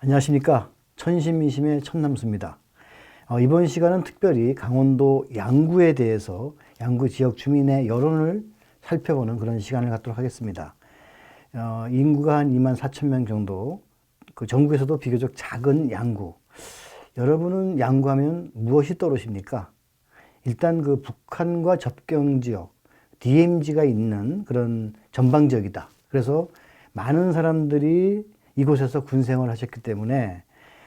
안녕하십니까. 천심미심의 천남수입니다. 이번 시간은 특별히 강원도 양구에 대해서 양구 지역 주민의 여론을 살펴보는 그런 시간을 갖도록 하겠습니다. 인구가 한 24,000명 정도, 그 전국에서도 비교적 작은 양구. 여러분은 양구하면 무엇이 떠오르십니까? 일단 그 북한과 접경 지역, DMZ가 있는 그런 전방지역이다. 그래서 많은 사람들이 이곳에서 군 생활을 하셨기 때문에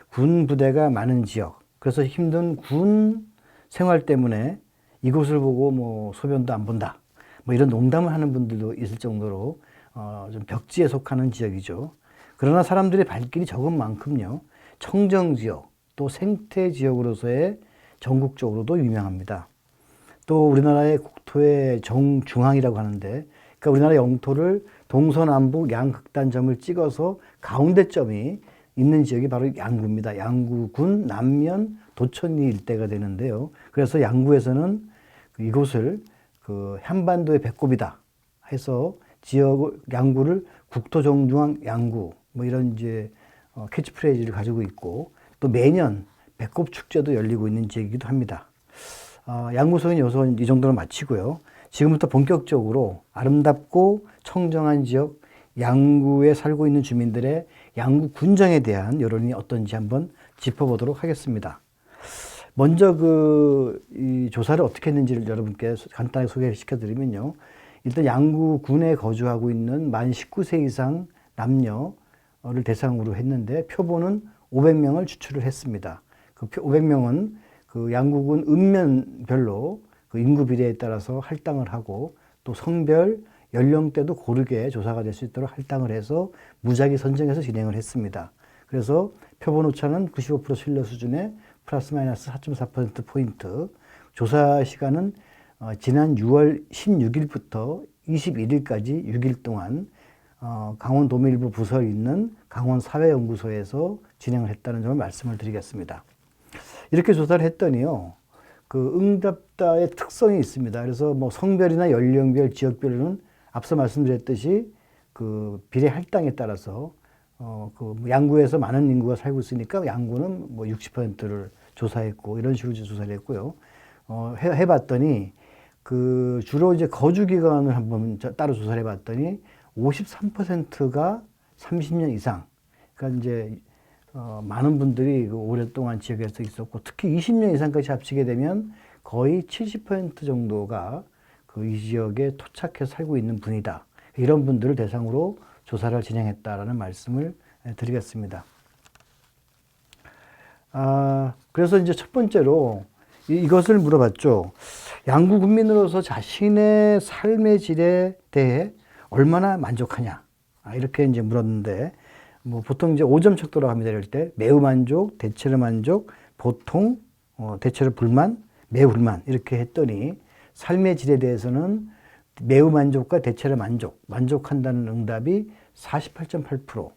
군 부대가 많은 지역, 그래서 힘든 군 생활 때문에 이곳을 보고 뭐 소변도 안 본다, 뭐 이런 농담을 하는 분들도 있을 정도로 좀 벽지에 속하는 지역이죠. 그러나 사람들의 발길이 적은 만큼요, 청정 지역 또 생태 지역으로서의 전국적으로도 유명합니다. 또 우리나라의 국토의 정중앙이라고 하는데, 그러니까 우리나라 영토를 동서남북 양극단점을 찍어서 가운데 점이 있는 지역이 바로 양구입니다. 양구군 남면 도천리 일대가 되는데요. 그래서 양구에서는 이곳을 그 한반도의 배꼽이다 해서 지역 양구를 국토정중앙 양구 뭐 이런 이제 캐치프레이즈를 가지고 있고, 또 매년 배꼽 축제도 열리고 있는 지역이기도 합니다. 양구소는 여기서 이 정도로 마치고요. 지금부터 본격적으로 아름답고 청정한 지역 양구에 살고 있는 주민들의 양구 군정에 대한 여론이 어떤지 한번 짚어보도록 하겠습니다. 먼저 이 조사를 어떻게 했는지를 여러분께 간단히 소개시켜 드리면요. 일단 양구군에 거주하고 있는 만 19세 이상 남녀를 대상으로 했는데 표본은 500명을 추출을 했습니다. 그 500명은 그 양구군 읍면별로 그 인구 비례에 따라서 할당을 하고, 또 성별, 연령대도 고르게 조사가 될 수 있도록 할당을 해서 무작위 선정해서 진행을 했습니다. 그래서 표본 오차는 95% 신뢰 수준에 플러스 마이너스 4.4%포인트, 조사 시간은 지난 6월 16일부터 21일까지 6일 동안 강원 도민일보 부서에 있는 강원사회연구소에서 진행을 했다는 점을 말씀을 드리겠습니다. 이렇게 조사를 했더니요, 그 응답자의 특성이 있습니다. 그래서 뭐 성별이나 연령별, 지역별로는 앞서 말씀드렸듯이 그 비례 할당에 따라서 그 양구에서 많은 인구가 살고 있으니까 양구는 뭐 60%를 조사했고, 이런 식으로 조사를 했고요. 해봤더니 그 주로 이제 거주 기간을 한번 따로 조사를 해봤더니 53%가 30년 이상. 그러니까 이제 많은 분들이 오랫동안 지역에서 있었고, 특히 20년 이상까지 합치게 되면 거의 70% 정도가 그 이 지역에 토착해서 살고 있는 분이다. 이런 분들을 대상으로 조사를 진행했다라는 말씀을 드리겠습니다. 그래서 이제 첫 번째로 이것을 물어봤죠. 양구 군민으로서 자신의 삶의 질에 대해 얼마나 만족하냐. 이렇게 이제 물었는데, 뭐 보통 이제 5점 척도라고 합니다. 이럴 때 매우 만족, 대체로 만족, 보통, 대체로 불만, 매우 불만 이렇게 했더니, 삶의 질에 대해서는 매우 만족과 대체로 만족한다는 응답이 48.8%,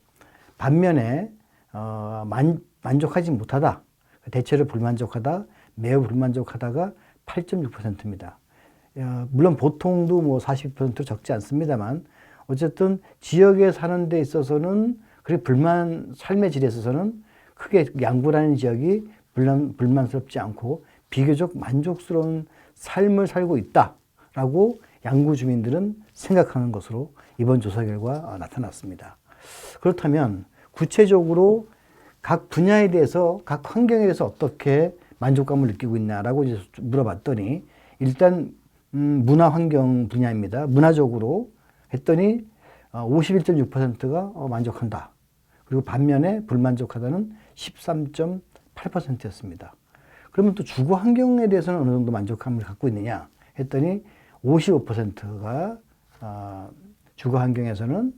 반면에 만족하지 못하다, 대체로 불만족하다, 매우 불만족하다가 8.6%입니다. 물론 보통도 뭐 40% 적지 않습니다만, 어쨌든 지역에 사는 데 있어서는, 그리고 삶의 질에 있어서는 크게 양구라는 지역이 불만스럽지 않고 비교적 만족스러운 삶을 살고 있다라고 양구 주민들은 생각하는 것으로 이번 조사 결과 나타났습니다. 그렇다면 구체적으로 각 분야에 대해서, 각 환경에 대해서 어떻게 만족감을 느끼고 있냐라고 이제 물어봤더니, 일단 문화 환경 분야입니다. 문화적으로 했더니 51.6%가 만족한다. 그리고 반면에 불만족하다는 13.8%였습니다. 그러면 또 주거 환경에 대해서는 어느 정도 만족감을 갖고 있느냐 했더니 55%가 주거 환경에서는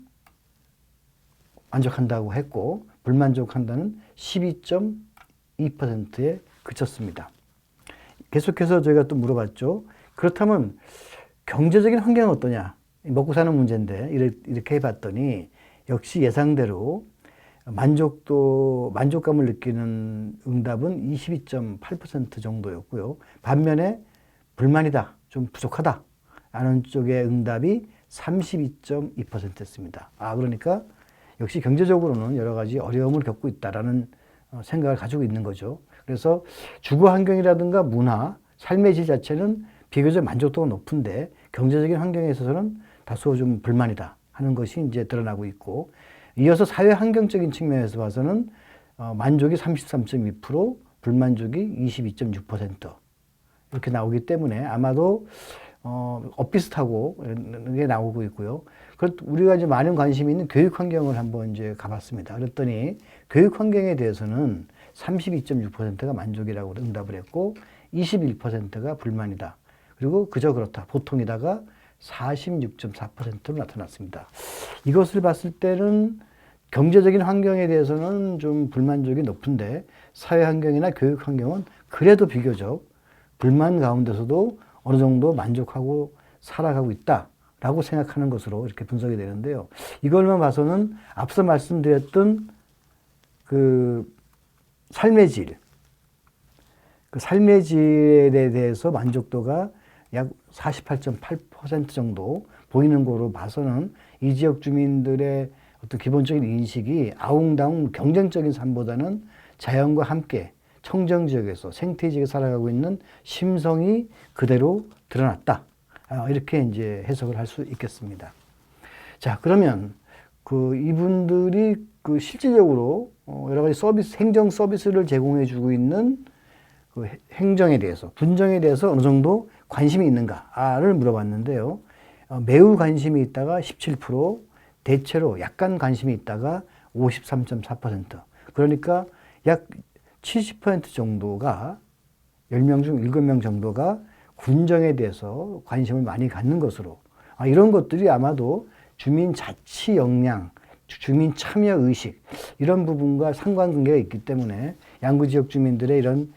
만족한다고 했고, 불만족한다는 12.2%에 그쳤습니다. 계속해서 저희가 또 물어봤죠. 그렇다면 경제적인 환경은 어떠냐? 먹고 사는 문제인데 이렇게 해봤더니 역시 예상대로 만족감을 느끼는 응답은 22.8% 정도였고요. 반면에 불만이다, 좀 부족하다 라는 쪽의 응답이 32.2%였습니다. 그러니까 역시 경제적으로는 여러 가지 어려움을 겪고 있다라는 생각을 가지고 있는 거죠. 그래서 주거 환경이라든가 문화, 삶의 질 자체는 비교적 만족도가 높은데 경제적인 환경에 있어서는 다소 좀 불만이다 하는 것이 이제 드러나고 있고, 이어서 사회 환경적인 측면에서 봐서는 만족이 33.2%, 불만족이 22.6% 이렇게 나오기 때문에 아마도 엇비슷하고 이게 나오고 있고요. 우리가 이제 많은 관심이 있는 교육 환경을 한번 이제 가봤습니다. 그랬더니 교육 환경에 대해서는 32.6%가 만족이라고 응답을 했고 21%가 불만이다. 그리고 그저 그렇다, 보통이다가 46.4%로 나타났습니다. 이것을 봤을 때는 경제적인 환경에 대해서는 좀 불만족이 높은데 사회 환경이나 교육 환경은 그래도 비교적 불만 가운데서도 어느 정도 만족하고 살아가고 있다라고 생각하는 것으로 이렇게 분석이 되는데요. 이걸만 봐서는 앞서 말씀드렸던 그 삶의 질, 그 삶의 질에 대해서 만족도가 약 48.8% 정도 보이는 거로 봐서는 이 지역 주민들의 어떤 기본적인 인식이 아웅다웅 경쟁적인 삶보다는 자연과 함께 청정지역에서 생태지역에 살아가고 있는 심성이 그대로 드러났다. 이렇게 이제 해석을 할 수 있겠습니다. 자, 그러면 이분들이 실질적으로 여러 가지 서비스, 행정 서비스를 제공해 주고 있는 행정에 대해서, 군정에 대해서 어느 정도 관심이 있는가를 물어봤는데요. 매우 관심이 있다가 17%, 대체로 약간 관심이 있다가 53.4%. 그러니까 약 70% 정도가 10명 중 7명 정도가 군정에 대해서 관심을 많이 갖는 것으로, 이런 것들이 아마도 주민 자치 역량, 주민 참여 의식 이런 부분과 상관관계가 있기 때문에 양구 지역 주민들의 이런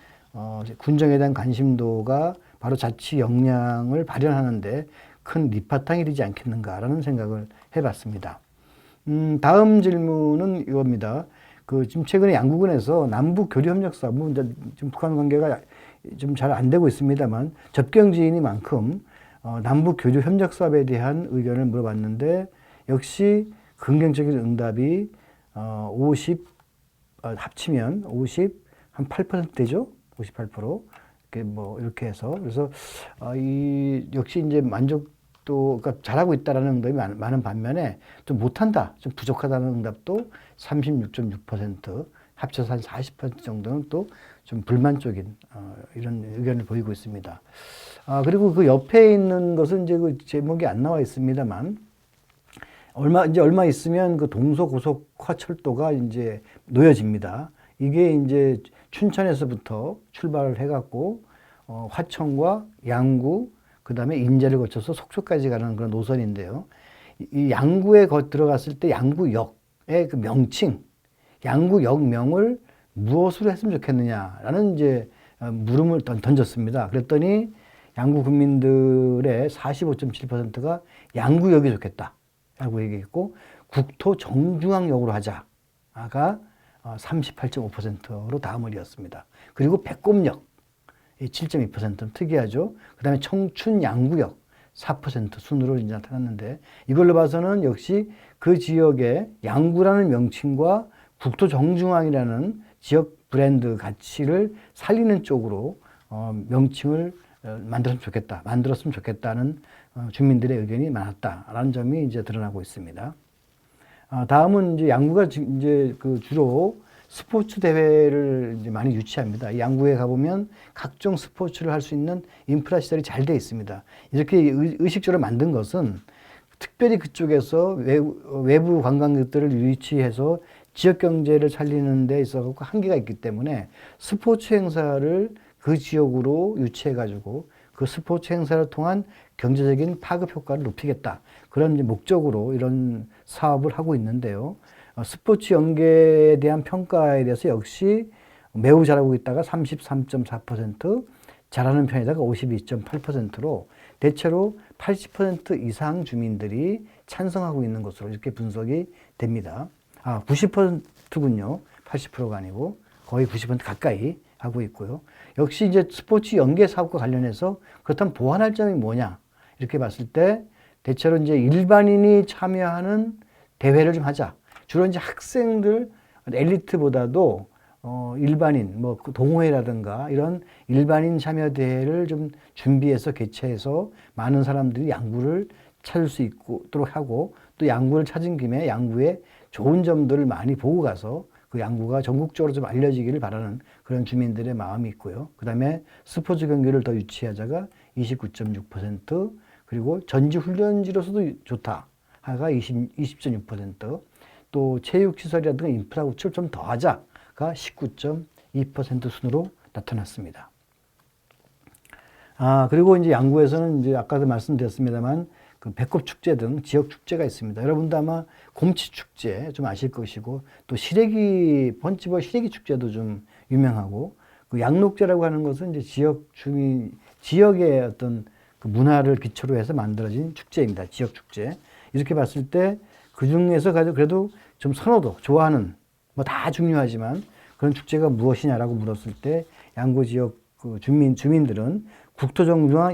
군정에 대한 관심도가 바로 자치 역량을 발현하는데 큰 밑바탕이 되지 않겠는가라는 생각을 해봤습니다. 다음 질문은 이겁니다. 지금 최근에 양구군에서 남북 교류 협력 사업, 지금 북한 관계가 좀 잘 안 되고 있습니다만 접경지이니만큼 남북 교류 협력 사업에 대한 의견을 물어봤는데 역시 긍정적인 응답이 50 합치면 한 8% 되죠. 58% 이렇게 해서 그래서 역시 이제 만족도, 그러니까 잘하고 있다라는 응답이 많은 반면에 좀 못한다, 좀 부족하다는 응답도 36.6%, 합쳐서 한 40% 정도는 또 좀 불만적인 이런 의견을 보이고 있습니다. 그리고 그 옆에 있는 것은 이제 그 제목이 안 나와 있습니다만 얼마 있으면 그 동서고속화철도가 이제 놓여집니다. 이게 이제 춘천에서부터 출발을 해갖고 화천과 양구, 그 다음에 인제를 거쳐서 속초까지 가는 그런 노선인데요. 이 양구에 들어갔을 때 양구역의 그 명칭, 양구역명을 무엇으로 했으면 좋겠느냐라는 이제 물음을 던졌습니다. 그랬더니 양구 국민들의 45.7%가 양구역이 좋겠다라고 얘기했고, 국토 정중앙역으로 하자가 38.5%로 다음을 이었습니다. 그리고 백곰역 7.2%는 특이하죠. 그 다음에 청춘 양구역 4% 순으로 이제 나타났는데, 이걸로 봐서는 역시 그 지역의 양구라는 명칭과 국토 정중앙이라는 지역 브랜드 가치를 살리는 쪽으로 명칭을 만들었으면 좋겠다는 주민들의 의견이 많았다라는 점이 이제 드러나고 있습니다. 다음은 이제 양구가 이제 주로 스포츠 대회를 이제 많이 유치합니다. 양구에 가보면 각종 스포츠를 할 수 있는 인프라 시설이 잘 되어 있습니다. 이렇게 의식적으로 만든 것은 특별히 그쪽에서 외부 관광객들을 유치해서 지역 경제를 살리는 데 있어서 한계가 있기 때문에 스포츠 행사를 그 지역으로 유치해가지고 그 스포츠 행사를 통한 경제적인 파급 효과를 높이겠다, 그런 목적으로 이런 사업을 하고 있는데요. 스포츠 연계에 대한 평가에 대해서 역시 매우 잘하고 있다가 33.4%, 잘하는 편에다가 52.8%로 대체로 80% 이상 주민들이 찬성하고 있는 것으로 이렇게 분석이 됩니다. 90%군요. 80%가 아니고 거의 90% 가까이 하고 있고요. 역시 이제 스포츠 연계 사업과 관련해서 그렇다면 보완할 점이 뭐냐? 이렇게 봤을 때 대체로 이제 일반인이 참여하는 대회를 좀 하자. 주로 이제 학생들 엘리트보다도 일반인 뭐 동호회라든가 이런 일반인 참여 대회를 좀 준비해서 개최해서 많은 사람들이 양구를 찾을 수 있도록 하고, 또 양구를 찾은 김에 양구의 좋은 점들을 많이 보고 가서 그 양구가 전국적으로 좀 알려지기를 바라는 그런 주민들의 마음이 있고요. 그 다음에 스포츠 경기를 더 유치하자가 29.6%, 그리고 전지훈련지로서도 좋다 하가 20.6%, 또 체육시설이라든가 인프라 구축을 좀 더 하자가 19.2% 순으로 나타났습니다. 그리고 이제 양구에서는 이제 아까도 말씀드렸습니다만 그 배꼽축제 등 지역 축제가 있습니다. 여러분도 아마 곰치축제 좀 아실 것이고, 또 펀치볼 시래기 축제도 좀 유명하고, 그 양록제라고 하는 것은 이제 지역의 어떤 그 문화를 기초로 해서 만들어진 축제입니다. 지역 축제. 이렇게 봤을 때 그 중에서 그래도 좀 선호도, 좋아하는, 뭐 다 중요하지만 그런 축제가 무엇이냐라고 물었을 때 양구 지역 그 주민들은 국토정주와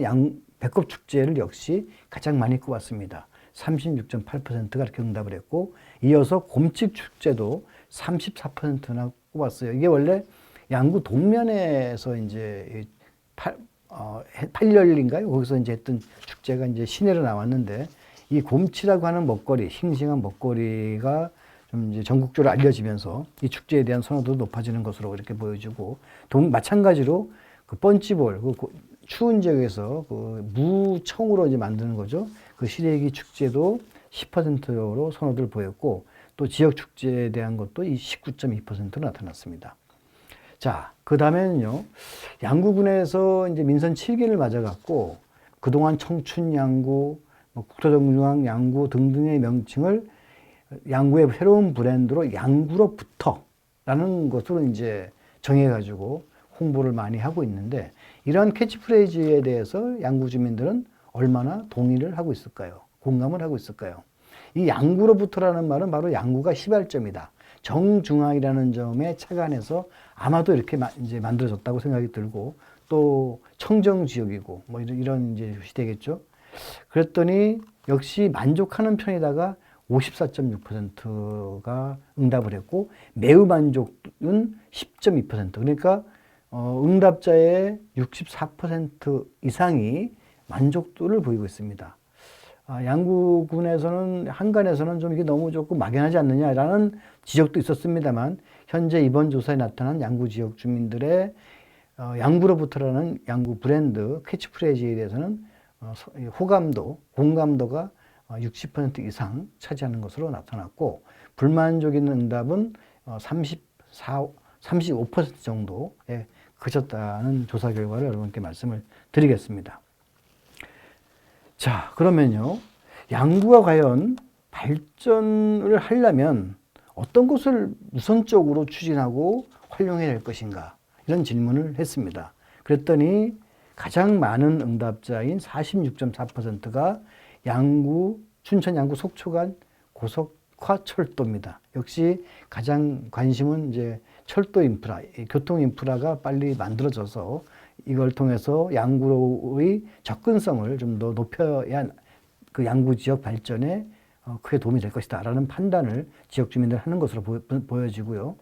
배꼽 축제를 역시 가장 많이 꼽았습니다. 36.8%가 이렇게 응답을 했고, 이어서 곰치 축제도 34%나 꼽았어요. 이게 원래 양구 동면에서 이제 8열인가요? 거기서 이제 했던 축제가 이제 시내로 나왔는데, 이 곰치라고 하는 먹거리, 싱싱한 먹거리가 좀 이제 전국적으로 알려지면서 이 축제에 대한 선호도 높아지는 것으로 이렇게 보여지고, 마찬가지로 그 펀치볼, 추운 지역에서 그 무청으로 이제 만드는 거죠. 그 시래기 축제도 10%로 선호도를 보였고, 또 지역 축제에 대한 것도 19.2%로 나타났습니다. 자, 그 다음에는요, 양구군에서 이제 민선 7기를 맞아갖고 그동안 청춘 양구, 국토정중앙 양구 등등의 명칭을 양구의 새로운 브랜드로 양구로부터라는 것으로 이제 정해가지고 홍보를 많이 하고 있는데, 이러한 캐치프레이즈에 대해서 양구 주민들은 얼마나 동의를 하고 있을까요? 공감을 하고 있을까요? 이 양구로부터라는 말은 바로 양구가 시발점이다, 정중앙이라는 점에 착안해서 아마도 이렇게 이제 만들어졌다고 생각이 들고, 또 청정 지역이고 뭐 이런 이제 시대겠죠. 그랬더니 역시 만족하는 편이다가 54.6%가 응답을 했고, 매우 만족은 10.2%. 그러니까 응답자의 64% 이상이 만족도를 보이고 있습니다. 양구군에서는, 한간에서는 좀 이게 너무 조금 막연하지 않느냐라는 지적도 있었습니다만, 현재 이번 조사에 나타난 양구 지역 주민들의 양구로부터라는 양구 브랜드 캐치프레이즈에 대해서는 호감도, 공감도가 60% 이상 차지하는 것으로 나타났고, 불만족 있는 응답은 35% 정도에 그쳤다는 조사 결과를 여러분께 말씀을 드리겠습니다. 자, 그러면요, 양구가 과연 발전을 하려면 어떤 것을 우선적으로 추진하고 활용해야 할 것인가, 이런 질문을 했습니다. 그랬더니 가장 많은 응답자인 46.4%가 춘천 양구 속초 간 고속화철도입니다. 역시 가장 관심은 이제 철도 인프라, 교통 인프라가 빨리 만들어져서 이걸 통해서 양구의 접근성을 좀 더 높여야 그 양구 지역 발전에 크게 도움이 될 것이다라는 판단을 지역 주민들 하는 것으로 보여지고요.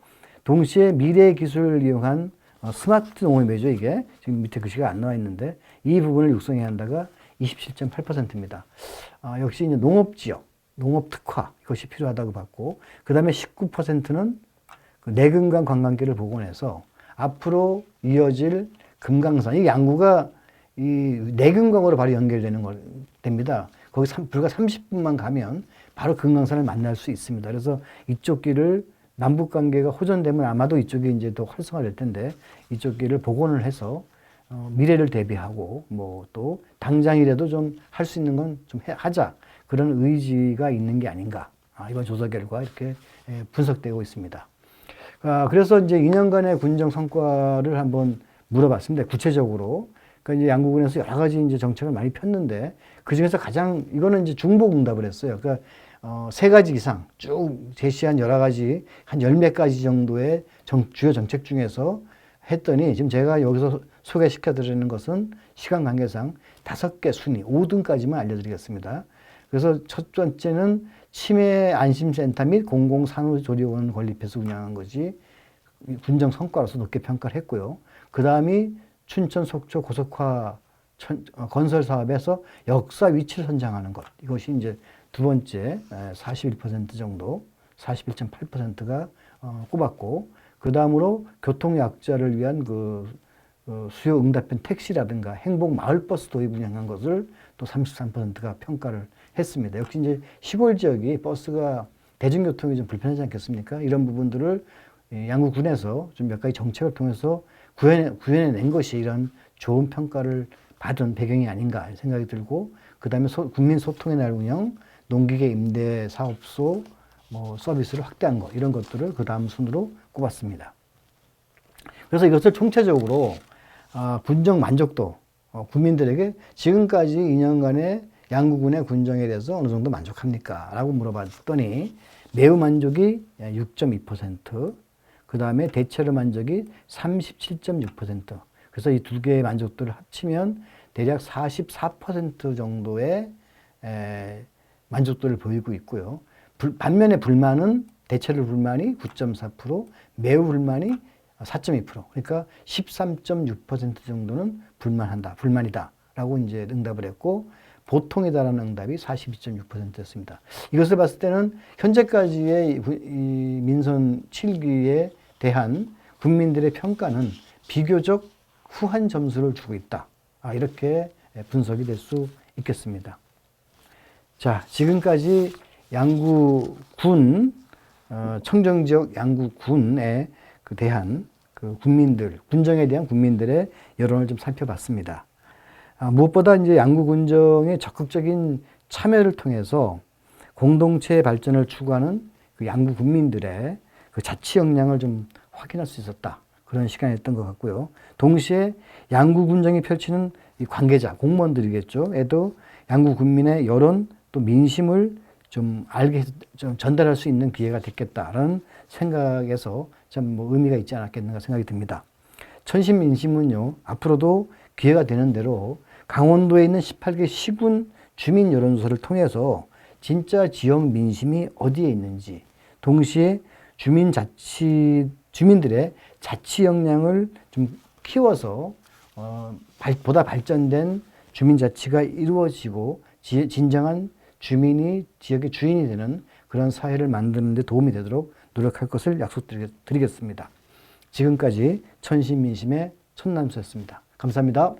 동시에 미래 기술을 이용한 스마트 농업이죠. 이게 지금 밑에 글씨가 안 나와 있는데, 이 부분을 육성해야 한다가 27.8%입니다. 역시 이제 농업 지역, 농업 특화, 이것이 필요하다고 봤고, 그 다음에 19%는 그 내금강 관광길을 복원해서 앞으로 이어질 금강산, 이 양구가 이 내금강으로 바로 연결되는 됩니다. 거기 불과 30분만 가면 바로 금강산을 만날 수 있습니다. 그래서 이쪽 길을 남북 관계가 호전되면 아마도 이쪽이 이제 더 활성화될 텐데, 이쪽 길을 복원을 해서 미래를 대비하고 뭐 또 당장이라도 좀 할 수 있는 건 좀 하자, 그런 의지가 있는 게 아닌가, 이번 조사 결과 이렇게 분석되고 있습니다. 그래서 이제 2년간의 군정 성과를 한번 물어봤습니다. 구체적으로. 그러니까 이제 양구군에서 여러 가지 이제 정책을 많이 폈는데, 그 중에서 가장, 이거는 이제 중복 응답을 했어요. 그러니까 3가지 이상 쭉 제시한 여러 가지, 한 10몇 가지 정도의 주요 정책 중에서 했더니, 지금 제가 여기서 소개시켜 드리는 것은 시간 관계상 5개 순위, 5등까지만 알려드리겠습니다. 그래서 첫 번째는 치매 안심센터 및 공공산후조리원 건립해서 운영한 것이 군정 성과로서 높게 평가를 했고요. 그 다음이 춘천 속초 고속화 건설 사업에서 역사 위치를 선정하는 것. 이것이 이제 두 번째 41% 정도, 41.8%가 꼽았고, 그 다음으로 교통약자를 위한 수요 응답형 택시라든가 행복 마을버스 도입 운영한 것을 또 33%가 평가를 했습니다. 역시 이제 시골 지역이 버스가 대중교통이 좀 불편하지 않겠습니까? 이런 부분들을 양구군에서 좀 몇 가지 정책을 통해서 구현해낸 것이 이런 좋은 평가를 받은 배경이 아닌가 생각이 들고, 그 다음에 국민 소통의 날 운영, 농기계 임대 사업소 서비스를 확대한 것, 이런 것들을 그 다음 순으로 꼽았습니다. 그래서 이것을 총체적으로 군정 만족도, 국민들에게 지금까지 2년간의 양구군의 군정에 대해서 어느 정도 만족합니까? 라고 물어봤더니 매우 만족이 6.2%, 그 다음에 대체로 만족이 37.6%. 그래서 이 두 개의 만족도를 합치면 대략 44% 정도의 만족도를 보이고 있고요. 반면에 불만은 대체로 불만이 9.4%, 매우 불만이 4.2%. 그러니까 13.6% 정도는 불만이다라고 이제 응답을 했고, 보통이다라는 응답이 42.6%였습니다. 이것을 봤을 때는 현재까지의 이 민선 7기에 대한 국민들의 평가는 비교적 후한 점수를 주고 있다. 이렇게 분석이 될 수 있겠습니다. 자, 지금까지 양구군, 청정지역 양구군에 대한 군정에 대한 국민들의 여론을 좀 살펴봤습니다. 무엇보다 이제 양구군정의 적극적인 참여를 통해서 공동체의 발전을 추구하는 양구 국민들의 자치 역량을 좀 확인할 수 있었다. 그런 시간이었던 것 같고요. 동시에 양구군정이 펼치는 이 관계자, 공무원들이겠죠. 에도 양구 국민의 여론 또 민심을 좀 전달할 수 있는 기회가 됐겠다라는 생각에서 참 의미가 있지 않았겠는가 생각이 듭니다. 천신민심은요, 앞으로도 기회가 되는 대로 강원도에 있는 18개 시군 주민 여론조사를 통해서 진짜 지역 민심이 어디에 있는지, 동시에 주민들의 자치 역량을 좀 키워서 보다 발전된 주민자치가 이루어지고 진정한 주민이 지역의 주인이 되는 그런 사회를 만드는 데 도움이 되도록 노력할 것을 약속드리겠습니다. 지금까지 천신민심의 천남수였습니다. 감사합니다.